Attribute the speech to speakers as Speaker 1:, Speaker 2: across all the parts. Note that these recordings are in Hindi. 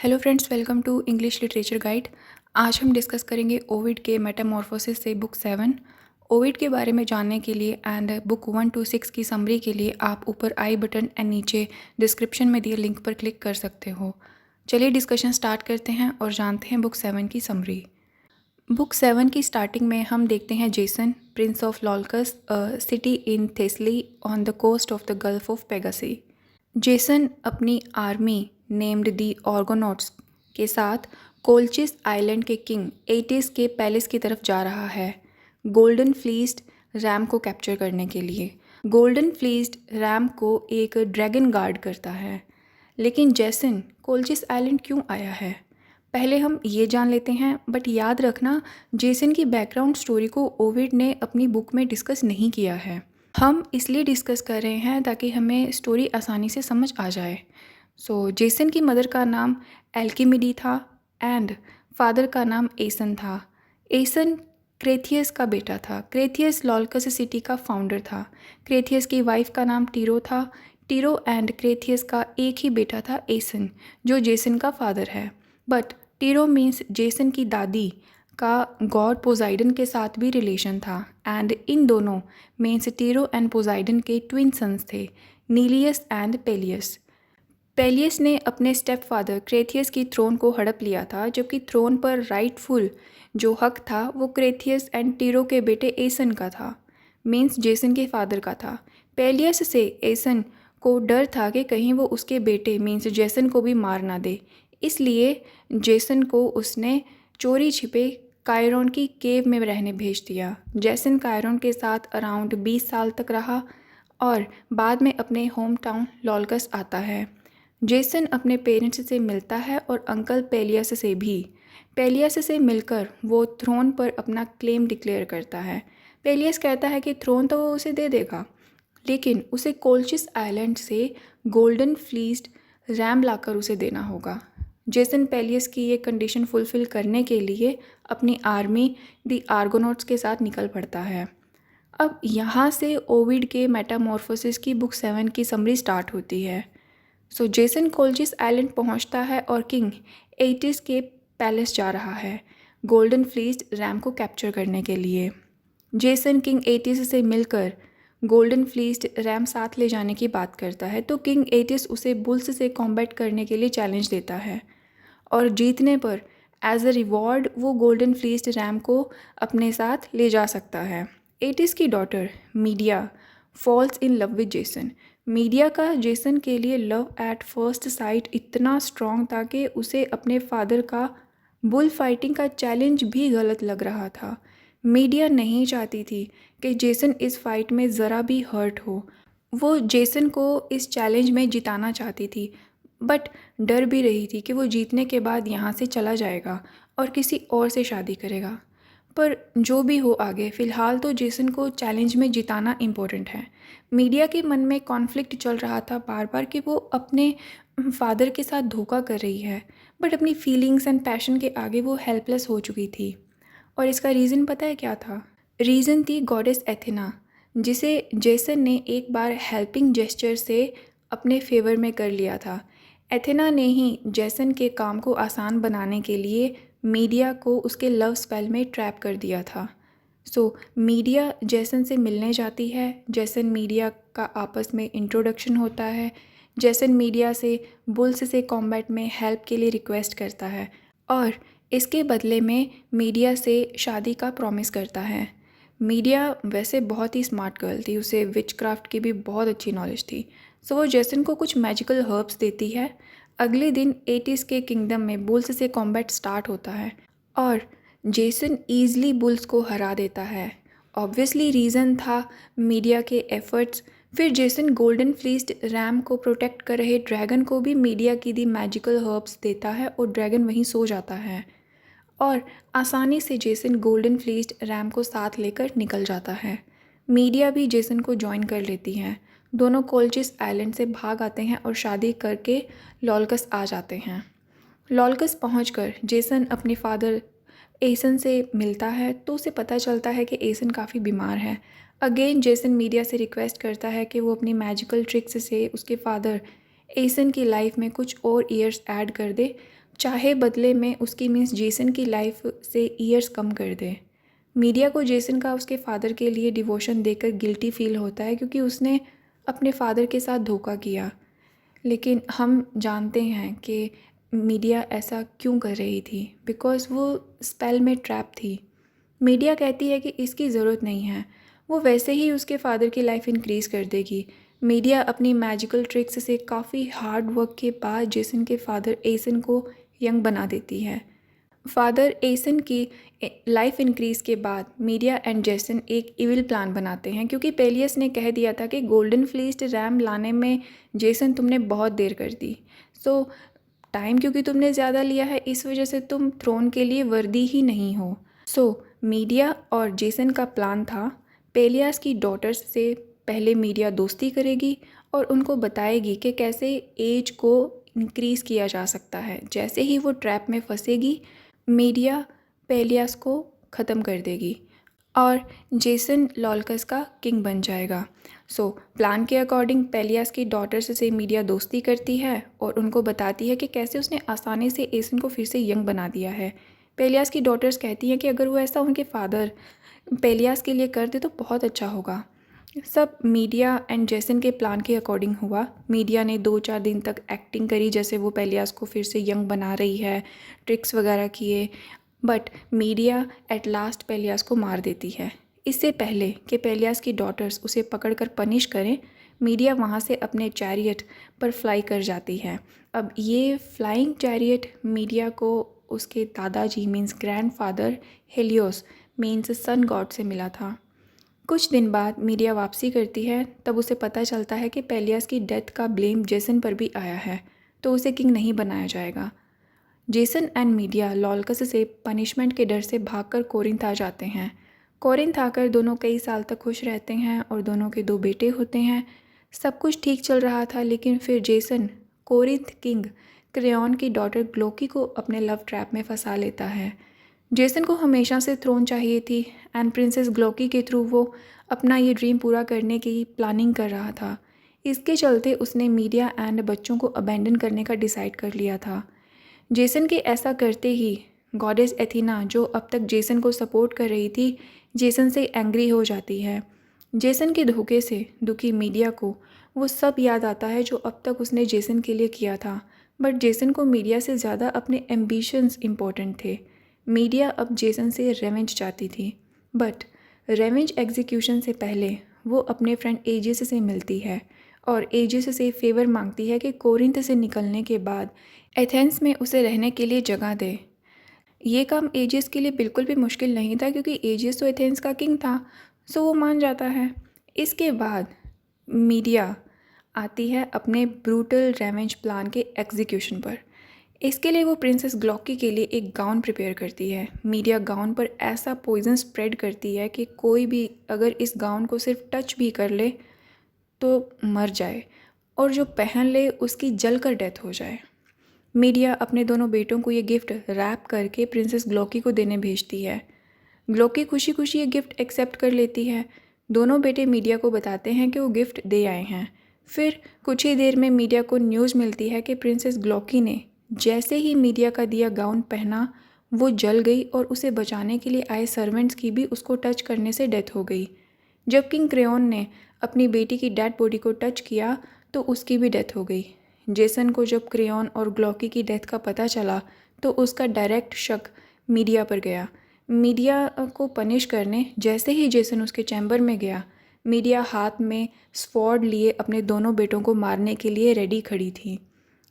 Speaker 1: Hello friends, welcome to English literature guide. आज हम डिस्कस करेंगे ओविड के मेटामॉर्फोसिस से बुक 7। ओविड के बारे में जानने के लिए एंड बुक 1 to 6 की समरी के लिए आप ऊपर आई बटन एंड नीचे डिस्क्रिप्शन में दिए लिंक पर क्लिक कर सकते हो। चलिए डिस्कशन स्टार्ट करते हैं और जानते हैं बुक 7 की समरी। बुक 7 की स्टार्टिंग में हम देखते हैं Jason, prince of Iolcus, city in Thessaly on the coast of the gulf of Pegasae. Jason अपनी आर्मी नेम्ड दी ऑर्गोनॉट्स के साथ कोल्चिस आइलैंड के किंग एटिस के पैलेस की तरफ जा रहा है गोल्डन फ्लीस्ड रैम को कैप्चर करने के लिए। गोल्डन फ्लीस्ड रैम को एक ड्रैगन गार्ड करता है। लेकिन जेसन कोल्चिस आइलैंड क्यों आया है, पहले हम ये जान लेते हैं। बट याद रखना, जेसन की बैकग्राउंड स्टोरी को ओविड ने अपनी बुक में डिस्कस नहीं किया है। हम इसलिए डिस्कस कर रहे हैं ताकि हमें स्टोरी आसानी से समझ आ जाए। जेसन की मदर का नाम एल्किमिडी था एंड फादर का नाम एसन था। एसन क्रेथियस का बेटा था। क्रेथियस लॉल्कस सिटी का फाउंडर था। क्रेथियस की वाइफ का नाम टीरो था। टीरो एंड क्रेथियस का एक ही बेटा था एसन, जो जेसन का फादर है। बट टीरो मीन्स जेसन की दादी का गॉड पोजाइडन के साथ भी रिलेशन था एंड इन दोनों मीन्स टीरो एंड पोजाइडन के ट्विन सन्स थे, नीलियस एंड पेलियस। पेलियस ने अपने स्टेप फादर क्रेथियस की थ्रोन को हड़प लिया था, जबकि थ्रोन पर राइटफुल जो हक था वो क्रेथियस एंड टीरो के बेटे एसन का था, मीन्स जेसन के फादर का था। पेलियस से एसन को डर था कि कहीं वो उसके बेटे मीन्स जेसन को भी मार ना दे, इसलिए जेसन को उसने चोरी छिपे कायरोन की केव में रहने भेज दिया। जेसन कायरोन के साथ अराउंड 20 साल तक रहा और बाद में अपने होम टाउन लॉल्कस आता है। जेसन अपने पेरेंट्स से मिलता है और अंकल पेलियस से भी। पेलियस से मिलकर वो थ्रोन पर अपना क्लेम डिक्लेयर करता है। पेलियस कहता है कि थ्रोन तो वो उसे दे देगा, लेकिन उसे कोल्चिस आइलैंड से गोल्डन फ्लीस्ड रैम लाकर उसे देना होगा। जेसन पेलियस की ये कंडीशन फुलफ़िल करने के लिए अपनी आर्मी दी आर्गोनॉट्स के साथ निकल पड़ता है। अब यहाँ से ओविड के मेटामॉर्फोसिस की बुक 7 की समरी स्टार्ट होती है। जेसन कोल्चिस आइलैंड पहुँचता है और किंग एटिस के पैलेस जा रहा है गोल्डन फ्लीस्ड रैम को कैप्चर करने के लिए। जेसन किंग एटिस से मिलकर गोल्डन फ्लीस्ड रैम साथ ले जाने की बात करता है, तो किंग एटिस उसे बुल्स से कॉम्बैट करने के लिए चैलेंज देता है और जीतने पर एज अ रिवॉर्ड वो गोल्डन फ्लीस्ड रैम को अपने साथ ले जा सकता है। एटिस की daughter media falls in love with Jason. Media का जेसन के लिए लव एट फर्स्ट साइट इतना स्ट्रॉन्ग था कि उसे अपने फादर का बुल फाइटिंग का चैलेंज भी गलत लग रहा था। मीडिया नहीं चाहती थी कि जेसन इस फाइट में ज़रा भी हर्ट हो। वो जेसन को इस चैलेंज में जिताना चाहती थी, बट डर भी रही थी कि वो जीतने के बाद यहाँ से चला जाएगा और किसी और से शादी करेगा। पर जो भी हो आगे, फ़िलहाल तो जेसन को चैलेंज में जिताना इम्पोर्टेंट है। मीडिया के मन में कॉन्फ्लिक्ट चल रहा था बार बार कि वो अपने फादर के साथ धोखा कर रही है, बट अपनी फीलिंग्स एंड पैशन के आगे वो हेल्पलेस हो चुकी थी। और इसका रीज़न पता है क्या था? रीज़न थी गॉडेस एथेना, जिसे जेसन ने एक बार हेल्पिंग जेस्चर से अपने फेवर में कर लिया था। एथेना ने ही जेसन के काम को आसान बनाने के लिए मीडिया को उसके लव स्पेल में ट्रैप कर दिया था। मीडिया जेसन से मिलने जाती है। जेसन मीडिया का आपस में इंट्रोडक्शन होता है। जेसन मीडिया से बुल्स से कॉम्बैट में हेल्प के लिए रिक्वेस्ट करता है और इसके बदले में मीडिया से शादी का प्रॉमिस करता है। मीडिया वैसे बहुत ही स्मार्ट गर्ल थी, उसे विच क्राफ्ट की भी बहुत अच्छी नॉलेज थी। वो जेसन को कुछ मैजिकल हर्ब्स देती है। अगले दिन एटिस के किंगडम में बुल्स से कॉम्बैट स्टार्ट होता है और जेसन ईज़िली बुल्स को हरा देता है। ऑब्वियसली रीज़न था मीडिया के एफर्ट्स। फिर जेसन गोल्डन फ्लीस्ड रैम को प्रोटेक्ट कर रहे ड्रैगन को भी मीडिया की दी मैजिकल हर्ब्स देता है और ड्रैगन वहीं सो जाता है और आसानी से जेसन गोल्डन फ्लीस्ड रैम को साथ लेकर निकल जाता है। मीडिया भी जेसन को ज्वाइन कर लेती हैं। दोनों कोल्चिस आइलैंड से भाग आते हैं और शादी करके लॉल्कस आ जाते हैं। लॉल्कस पहुंचकर जेसन अपने फादर एसन से मिलता है तो उसे पता चलता है कि एसन काफ़ी बीमार है। अगेन जेसन मीडिया से रिक्वेस्ट करता है कि वो अपनी मैजिकल ट्रिक्स से उसके फादर एसन की लाइफ में कुछ और ईयर्स ऐड कर दे चाहे बदले में उसकी मीन्स जेसन की लाइफ से ईयर्स कम कर दे। मीडिया को जेसन का उसके फादर के लिए डिवोशन देकर गिल्टी फील होता है क्योंकि उसने अपने फादर के साथ धोखा किया। लेकिन हम जानते हैं कि मीडिया ऐसा क्यों कर रही थी, बिकॉज़ वो स्पेल में ट्रैप थी। मीडिया कहती है कि इसकी ज़रूरत नहीं है, वो वैसे ही उसके फादर की लाइफ इंक्रीज़ कर देगी। मीडिया अपनी मैजिकल ट्रिक्स से काफ़ी हार्ड वर्क के बाद जेसन के फादर एसन को यंग बना देती है। फादर एसन की लाइफ इंक्रीज़ के बाद मीडिया एंड जेसन एक इविल प्लान बनाते हैं क्योंकि पेलियस ने कह दिया था कि गोल्डन फ्लीस्ड रैम लाने में जेसन तुमने बहुत देर कर दी। सो टाइम क्योंकि तुमने ज़्यादा लिया है, इस वजह से तुम थ्रोन के लिए वर्दी ही नहीं हो। सो मीडिया और जेसन का प्लान था, पेलियास की डॉटर्स से पहले मीडिया दोस्ती करेगी और उनको बताएगी कि कैसे एज को इंक्रीज़ किया जा सकता है। जैसे ही वो ट्रैप में फंसेगी, मीडिया पेलियास को ख़त्म कर देगी और जेसन लॉल्कस का किंग बन जाएगा। सो प्लान के अकॉर्डिंग पेलियास की डॉटर्स से मीडिया दोस्ती करती है और उनको बताती है कि कैसे उसने आसानी से एसन को फिर से यंग बना दिया है। पेलियास की डॉटर्स कहती हैं कि अगर वो ऐसा उनके फादर पेलियास के लिए कर दे तो बहुत अच्छा होगा। सब मीडिया एंड जेसन के प्लान के अकॉर्डिंग हुआ। मीडिया ने 2-4 दिन तक एक्टिंग करी जैसे वो पेलियास को फिर से यंग बना रही है, ट्रिक्स वगैरह किए, बट मीडिया एट लास्ट पेलियास को मार देती है। इससे पहले कि पेलियास की डॉटर्स उसे पकड़कर पनिश करें, मीडिया वहाँ से अपने चैरियट पर फ्लाई कर जाती है। अब ये फ्लाइंग चैरियट मीडिया को उसके दादाजी means grandfather Helios means sun god से मिला था। कुछ दिन बाद मीडिया वापसी करती है, तब उसे पता चलता है कि पेलियास की डेथ का ब्लेम जेसन पर भी आया है, तो उसे किंग नहीं बनाया जाएगा। जेसन एंड मीडिया लॉल्कस से पनिशमेंट के डर से भागकर कोरिंथ आ जाते हैं। कोरिंथ आकर दोनों कई साल तक खुश रहते हैं और दोनों के 2 बेटे होते हैं। सब कुछ ठीक चल रहा था, लेकिन फिर जेसन कोरिंथ किंग क्रेओन की डॉटर ग्लोकी को अपने लव ट्रैप में फंसा लेता है। जेसन को हमेशा से थ्रोन चाहिए थी एंड प्रिंसेस ग्लोकी के थ्रू वो अपना ये ड्रीम पूरा करने की प्लानिंग कर रहा था। इसके चलते उसने मीडिया एंड बच्चों को अबैंडन करने का डिसाइड कर लिया था। जेसन के ऐसा करते ही गॉडेस एथीना, जो अब तक जेसन को सपोर्ट कर रही थी, जेसन से एंग्री हो जाती है। जेसन के धोखे से दुखी मीडिया को वो सब याद आता है जो अब तक उसने जेसन के लिए किया था, बट जेसन को मीडिया से ज़्यादा अपने एम्बिशंस इम्पोर्टेंट थे। मीडिया अब जेसन से रेवेंज चाहती थी, बट रेवेंज एग्जीक्यूशन से पहले वो अपने फ्रेंड एजिस से मिलती है और एजिस से फेवर मांगती है कि कोरिंथ से निकलने के बाद एथेंस में उसे रहने के लिए जगह दे। ये काम एजिस के लिए बिल्कुल भी मुश्किल नहीं था क्योंकि एजिस तो एथेंस का किंग था, सो वो मान जाता है। इसके बाद मीडिया आती है अपने ब्रूटल रेवेंज प्लान के एग्जीक्यूशन पर। इसके लिए वो प्रिंसेस ग्लोकी के लिए एक गाउन प्रिपेयर करती है। मीडिया गाउन पर ऐसा पॉइजन स्प्रेड करती है कि कोई भी अगर इस गाउन को सिर्फ टच भी कर ले तो मर जाए और जो पहन ले उसकी जलकर डेथ हो जाए। मीडिया अपने दोनों बेटों को ये गिफ्ट रैप करके प्रिंसेस ग्लोकी को देने भेजती है। ग्लोकी खुशी खुशी ये गिफ्ट एक्सेप्ट कर लेती है। दोनों बेटे मीडिया को बताते हैं कि वो गिफ्ट दे आए हैं। फिर कुछ ही देर में मीडिया को न्यूज़ मिलती है कि प्रिंसेस ग्लोकी ने जैसे ही मीडिया का दिया गाउन पहना, वो जल गई और उसे बचाने के लिए आए सर्वेंट्स की भी उसको टच करने से डेथ हो गई। जब किंग क्रेओन ने अपनी बेटी की डेड बॉडी को टच किया तो उसकी भी डेथ हो गई। जेसन को जब क्रेओन और ग्लोकी की डेथ का पता चला तो उसका डायरेक्ट शक मीडिया पर गया। मीडिया को पनिश करने जैसे ही जेसन उसके चैम्बर में गया, मीडिया हाथ में स्वॉर्ड लिए अपने दोनों बेटों को मारने के लिए रेडी खड़ी थी।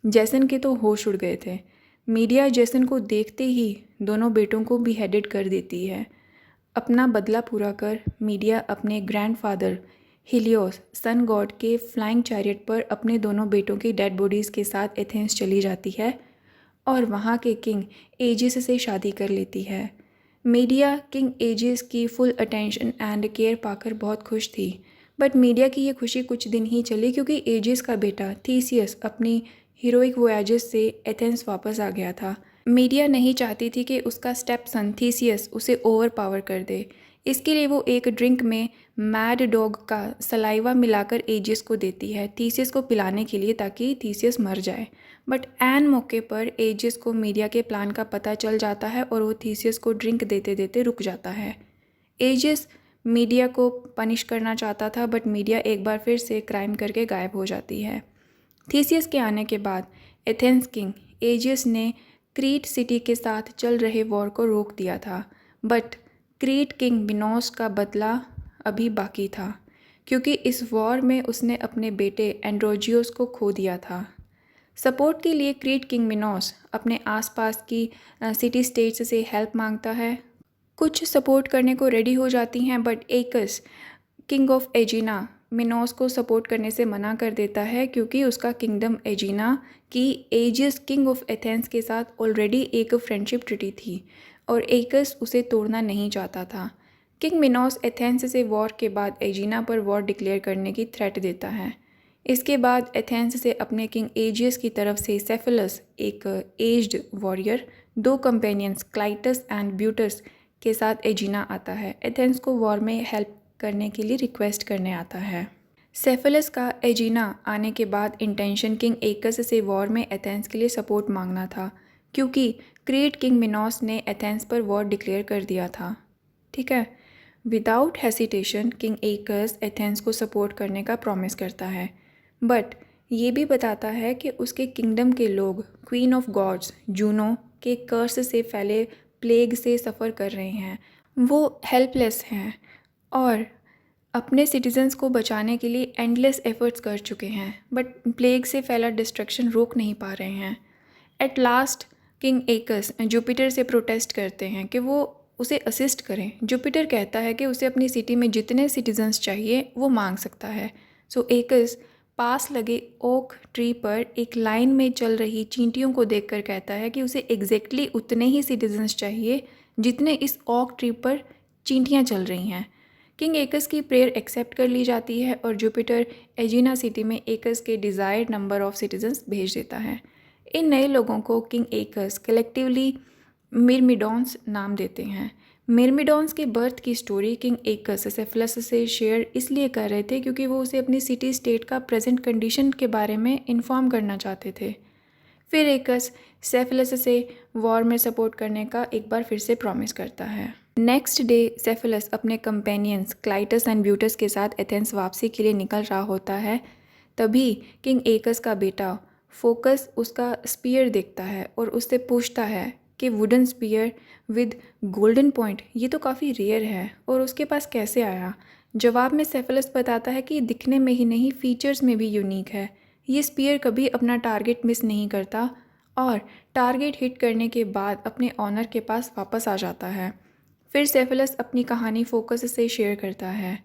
Speaker 1: जेसन के तो होश उड़ गए थे। मीडिया जेसन को देखते ही दोनों बेटों को बेहेडेड कर देती है। अपना बदला पूरा कर मीडिया अपने ग्रैंडफादर हिलियोस सन गॉड के फ्लाइंग चैरियट पर अपने दोनों बेटों की डेड बॉडीज़ के साथ एथेंस चली जाती है और वहाँ के किंग एजिस से शादी कर लेती है। मीडिया किंग एजिस की फुल अटेंशन एंड केयर पाकर बहुत खुश थी, बट मीडिया की ये खुशी कुछ दिन ही चली क्योंकि एजिस का बेटा थीसियस अपनी हीरोइक वोयाजेस से एथेंस वापस आ गया था। मीडिया नहीं चाहती थी कि उसका स्टेप सन थीसियस उसे ओवर पावर कर दे। इसके लिए वो एक ड्रिंक में मैड डॉग का सलाइवा मिलाकर एजिस को देती है थीसियस को पिलाने के लिए ताकि थीसियस मर जाए। बट एन मौके पर एजियस को मीडिया के प्लान का पता चल जाता है और वो थीसियस को ड्रिंक देते देते रुक जाता है। एजियस मीडिया को पनिश करना चाहता था बट मीडिया एक बार फिर से क्राइम करके गायब हो जाती है। थीसियस के आने के बाद एथेंस किंग एजियस ने क्रीट सिटी के साथ चल रहे वॉर को रोक दिया था, बट क्रीट किंग मिनोस का बदला अभी बाकी था क्योंकि इस वॉर में उसने अपने बेटे एंड्रोजियोस को खो दिया था। सपोर्ट के लिए क्रीट किंग मिनोस अपने आसपास की सिटी स्टेट्स से हेल्प मांगता है। कुछ सपोर्ट करने को रेडी हो जाती हैं बट एकस किंग ऑफ एजिना मिनोस को सपोर्ट करने से मना कर देता है क्योंकि उसका किंगडम एजिना की एजियस किंग ऑफ एथेंस के साथ ऑलरेडी एक फ्रेंडशिप ट्रीटी थी और एकस उसे तोड़ना नहीं चाहता था। किंग मिनोस एथेंस से वॉर के बाद एजिना पर वॉर डिक्लेयर करने की थ्रेट देता है। इसके बाद एथेंस से अपने किंग एजियस की तरफ से सेफिलस, एक एज्ड वॉरियर, 2 कंपेनियंस क्लाइटस एंड ब्यूटस के साथ एजिना आता है। एथेंस को वॉर में हेल्प करने के लिए रिक्वेस्ट करने आता है। सेफिलस का एजिना आने के बाद इंटेंशन किंग एकस से वॉर में एथेंस के लिए सपोर्ट मांगना था क्योंकि क्रीट किंग मिनोस ने एथेंस पर वॉर डिक्लेयर कर दिया था। ठीक है। विदाउट हेसिटेशन किंग एकस एथेंस को सपोर्ट करने का प्रॉमिस करता है, बट ये भी बताता है कि उसके किंगडम के लोग क्वीन ऑफ गॉड्स जूनो के कर्स से फैले प्लेग से सफ़र कर रहे हैं। वो हेल्पलेस हैं और अपने सिटीजन्स को बचाने के लिए एंडलेस एफर्ट्स कर चुके हैं, बट प्लेग से फैला डिस्ट्रक्शन रोक नहीं पा रहे हैं। एट लास्ट किंग एकस जुपिटर से प्रोटेस्ट करते हैं कि वो उसे असिस्ट करें। जुपिटर कहता है कि उसे अपनी सिटी में जितने सिटीजन्स चाहिए वो मांग सकता है। सो एकस पास लगे ओक ट्री पर एक लाइन में चल रही चींटियों को देखकर कहता है कि उसे एग्जैक्टली उतने ही सिटीजन्स चाहिए जितने इस ओक ट्री पर चींटियाँ चल रही हैं। किंग एकस की प्रेयर एक्सेप्ट कर ली जाती है और जुपिटर एजिना सिटी में एकस के डिज़ायर्ड नंबर ऑफ सिटीजन्स भेज देता है। इन नए लोगों को किंग एकस कलेक्टिवली मिरमिडॉन्स नाम देते हैं। मिरमिडॉन्स के बर्थ की स्टोरी किंग एकस सेफिलस से शेयर इसलिए कर रहे थे क्योंकि वो उसे अपनी सिटी स्टेट का प्रेजेंट कंडीशन के बारे में इन्फॉर्म करना चाहते थे। फिर एकस सेफिलस से वॉर में सपोर्ट करने का एक बार फिर से प्रॉमिस करता है। नेक्स्ट डे सेफिलस अपने कंपेनियंस क्लाइटस एंड ब्यूटस के साथ एथेंस वापसी के लिए निकल रहा होता है। तभी किंग एकस का बेटा फोकस उसका स्पीयर देखता है और उससे पूछता है कि wooden spear with golden point ये तो काफ़ी रेयर है और उसके पास कैसे आया। जवाब में सेफिलस बताता है कि दिखने में ही नहीं फीचर्स में भी यूनिक है। ये स्पीयर कभी अपना टारगेट मिस नहीं करता और टारगेट हिट करने के बाद अपने ऑनर के पास वापस आ जाता है। फिर सेफिलस अपनी कहानी फोकस से शेयर करता है।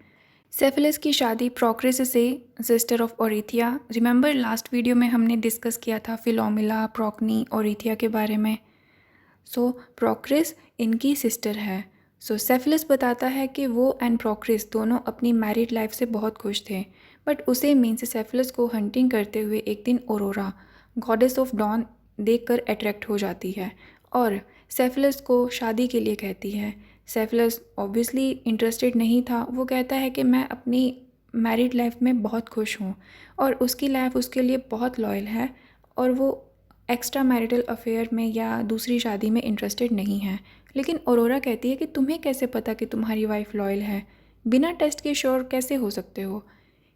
Speaker 1: सेफिलस की शादी प्रोक्रिस से, sister of Orithyia, remember last video में हमने डिस्कस किया था फिलोमिला, प्रोक्नी, ओरिथिया के बारे में। सो प्रोक्रिस इनकी सिस्टर है। सो सेफिलस बताता है कि वो एंड प्रोक्रिस दोनों अपनी मैरिड लाइफ से बहुत खुश थे, बट उसे मीन्स सेफिलस को हंटिंग करते हुए एक दिन ऑरोरा, गॉडेस ऑफ डॉन, देखकर अट्रैक्ट हो जाती है और सेफिलस को शादी के लिए कहती है। सेफिलस ऑब्वियसली इंटरेस्टेड नहीं था। वो कहता है कि मैं अपनी मैरिड लाइफ में बहुत खुश हूँ और उसकी लाइफ उसके लिए बहुत लॉयल है और वो एक्स्ट्रा मैरिटल अफेयर में या दूसरी शादी में इंटरेस्टेड नहीं है। लेकिन ऑरोरा कहती है कि तुम्हें कैसे पता कि तुम्हारी वाइफ लॉयल है, बिना टेस्ट के श्योर कैसे हो सकते हो।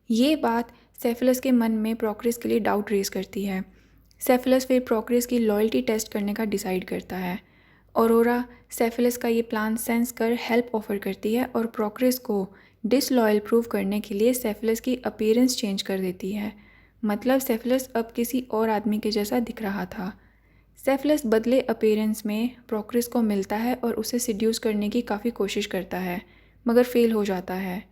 Speaker 1: ये बात सेफिलस के मन में प्रोक्रिस के लिए डाउट रेज करती है। सेफिलस फिर प्रोक्रिस की लॉयल्टी टेस्ट करने का डिसाइड करता है। ऑरोरा सेफिलस का ये प्लान सेंस कर हेल्प ऑफर करती है और प्रोक्रिस को डिसलॉयल प्रूव करने के लिए सेफिलस की अपीयरेंस चेंज कर देती है। मतलब सेफिलस अब किसी और आदमी के जैसा दिख रहा था। सेफिलस बदले अपीयरेंस में प्रोक्रिस को मिलता है और उसे सिड्यूस करने की काफ़ी कोशिश करता है, मगर फेल हो जाता है।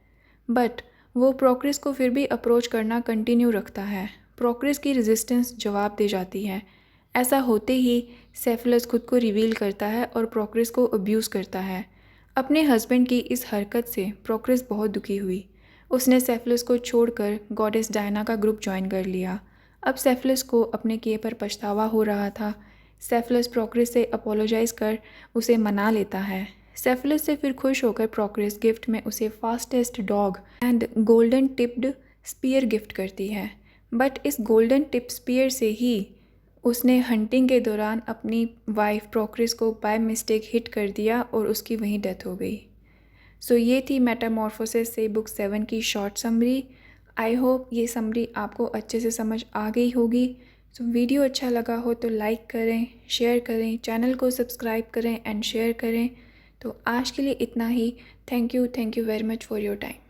Speaker 1: बट वो प्रोक्रिस को फिर भी अप्रोच करना कंटिन्यू रखता है। प्रोक्रिस की रेजिस्टेंस जवाब दे जाती है। ऐसा होते ही सेफिलस खुद को रिवील करता है और प्रोक्रिस को अब्यूज़ करता है। अपने हस्बैंड की इस हरकत से प्रोक्रिस बहुत दुखी हुई। उसने सेफिलस को छोड़कर गॉडेस डायना का ग्रुप ज्वाइन कर लिया। अब सेफिलस को अपने किए पर पछतावा हो रहा था। सेफिलस प्रोक्रिस से अपोलोजाइज़ कर उसे मना लेता है। सेफिलस से फिर खुश होकर प्रोक्रिस गिफ्ट में उसे fastest dog and golden tipped spear gift करती है। बट इस गोल्डन टिप स्पीयर से ही उसने हंटिंग के दौरान अपनी वाइफ प्रोक्रिस को बाय मिस्टेक हिट कर दिया और उसकी वहीं डेथ हो गई। सो ये थी मेटामॉर्फोसिस से बुक 7 की शॉर्ट समरी। आई होप ये समरी आपको अच्छे से समझ आ गई होगी। सो वीडियो अच्छा लगा हो तो लाइक करें, शेयर करें, चैनल को सब्सक्राइब करें एंड शेयर करें। तो आज के लिए इतना ही। Thank you very much for your time.